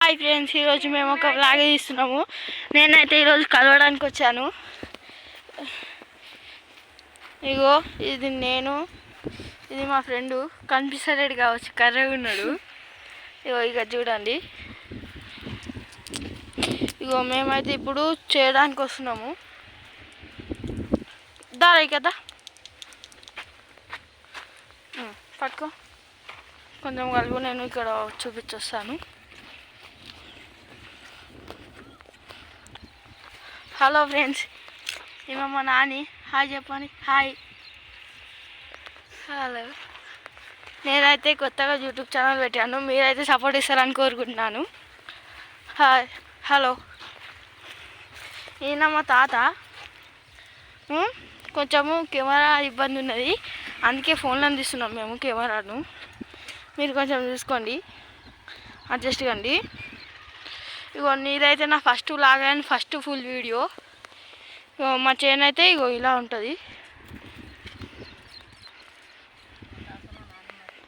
Hi friends, ఈరోజు మేము ఒక వ్లాగ్ తీస్తున్నాము. నేనైతే ఈరోజు కలవడానికి వచ్చాను. ఇగో ఇది నేను, ఇది మా ఫ్రెండు. కనిపిస్తలేడు కావచ్చు, కర్రగా ఉన్నాడు. ఇగో ఇక చూడండి. ఇగో మేమైతే ఇప్పుడు చేయడానికి వస్తున్నాము. దారా కదా పట్టుకో, కొంచెం కలుపు. నేను ఇక్కడ చూపించొస్తాను. హలో ఫ్రెండ్స్, ఇవ మా నాని. హాయ్ చెప్పండి. హాయ్. హలో. నేనైతే కొత్తగా యూట్యూబ్ ఛానల్ పెట్టాను. మీరైతే సపోర్ట్ ఇస్తారని కోరుకుంటున్నాను. హాయ్. హలో. ఈయన మా తాత. కొంచెము కెమెరా ఇబ్బంది ఉన్నది, అందుకే ఫోన్లో తీస్తున్నాం మేము కెమెరాను. మీరు కొంచెం చూసుకోండి, అడ్జస్ట్ కండి. ఇగో ఇదైతే నా first vlog and first full video. మా చేను అయితే ఇగో ఇలా ఉంటుంది.